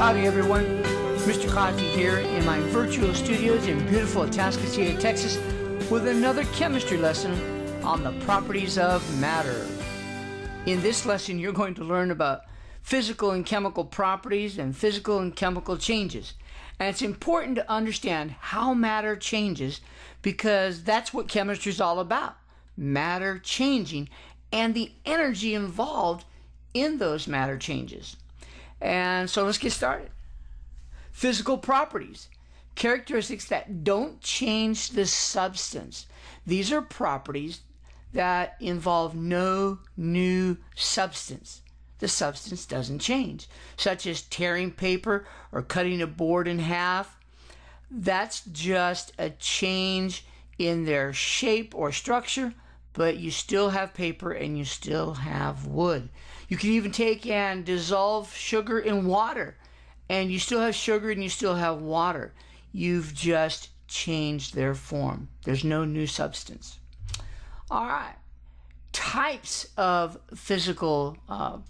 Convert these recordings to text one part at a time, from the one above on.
Howdy everyone, Mr. Cosby here in my virtual studios in beautiful Atascocita, Texas with another chemistry lesson on the properties of matter. In this lesson you're going to learn about physical and chemical properties and physical and chemical changes. And it's important to understand how matter changes because that's what chemistry is all about. Matter changing and the energy involved in those matter changes. And so let's get started. Physical properties, characteristics that don't change the substance. These are properties that involve no new substance. The substance doesn't change, such as tearing paper or cutting a board in half. That's just a change in their shape or structure, but you still have paper and you still have wood. You can even take and dissolve sugar in water, and you still have sugar and you still have water. You've just changed their form. There's no new substance. All right. Types of physical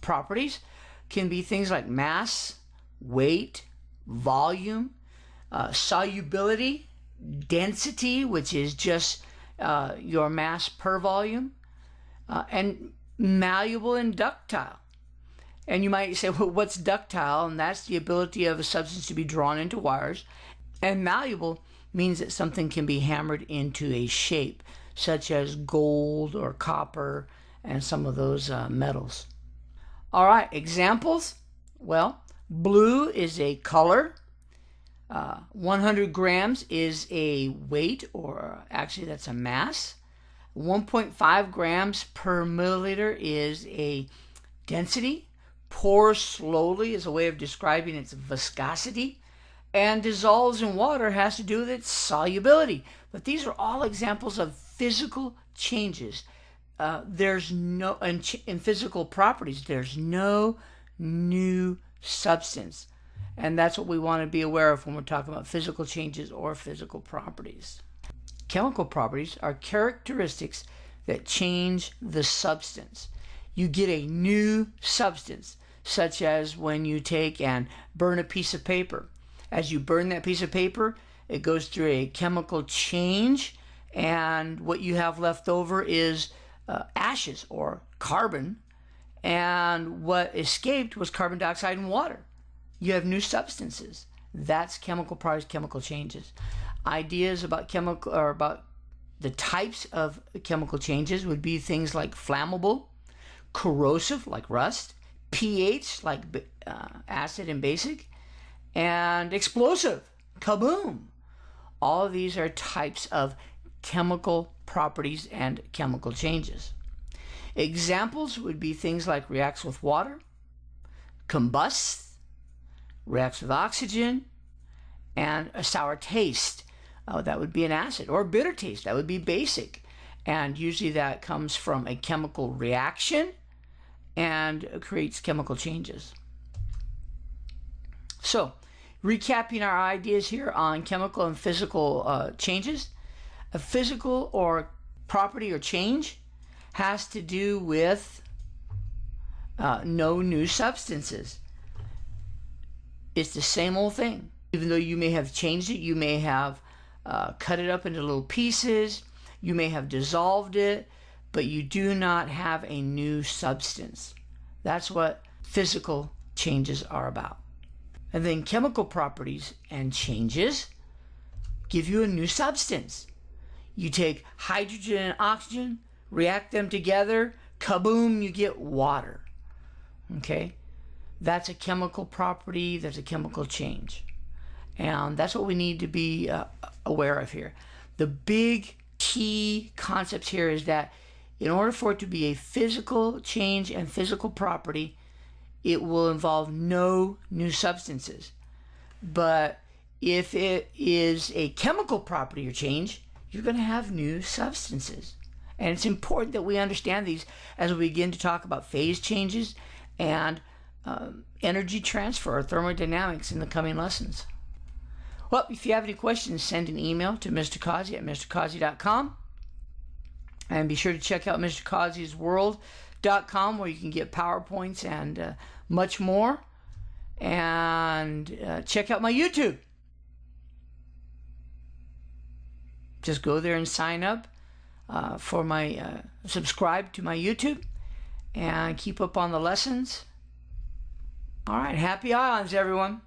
properties can be things like mass, weight, volume, solubility, density, which is just your mass per volume, and malleable and ductile. And you might say, well, what's ductile? And that's the ability of a substance to be drawn into wires. And malleable means that something can be hammered into a shape, such as gold or copper and some of those metals. All right, examples. Well, blue is a color. 100 grams is a weight, or actually that's a mass. 1.5 grams per milliliter is a density. Pours slowly is a way of describing its viscosity. And dissolves in water has to do with its solubility. But these are all examples of physical changes. There's no, in physical properties, there's no new substance. And that's what we want to be aware of when we're talking about physical changes or physical properties. Chemical properties are characteristics that change the substance. You get a new substance, such as when you take and burn a piece of paper. As you burn that piece of paper, it goes through a chemical change, and what you have left over is ashes or carbon, and what escaped was carbon dioxide and water. You have new substances. That's chemical properties, chemical changes. Ideas about chemical or about the types of chemical changes would be things like flammable, corrosive like rust, pH like acid and basic, and explosive, kaboom. All of these are types of chemical properties and chemical changes. Examples would be things like reacts with water, combusts, reacts with oxygen, and a sour taste. That would be an acid, or bitter taste. That would be basic. And usually that comes from a chemical reaction and creates chemical changes. So, recapping our ideas here on chemical and physical changes. A physical or property or change has to do with no new substances. It's the same old thing. Even though you may have changed it, you may have cut it up into little pieces, you may have dissolved it, but you do not have a new substance. That's what physical changes are about. And then chemical properties and changes give you a new substance. You take hydrogen and oxygen, react them together, kaboom, you get water. Okay? That's a chemical property, that's a chemical change. And that's what we need to be aware of here. The big key concepts here is that in order for it to be a physical change and physical property, it will involve no new substances. But if it is a chemical property or change, you're going to have new substances. And it's important that we understand these as we begin to talk about phase changes and energy transfer or thermodynamics in the coming lessons. Well, if you have any questions, send an email to Mr. Cosby at mrcosby.com. And be sure to check out mrcosbysworld.com where you can get PowerPoints and much more. and check out my YouTube. Just go there and sign up for my subscribe to my YouTube and keep up on the lessons. All right, happy ions, everyone.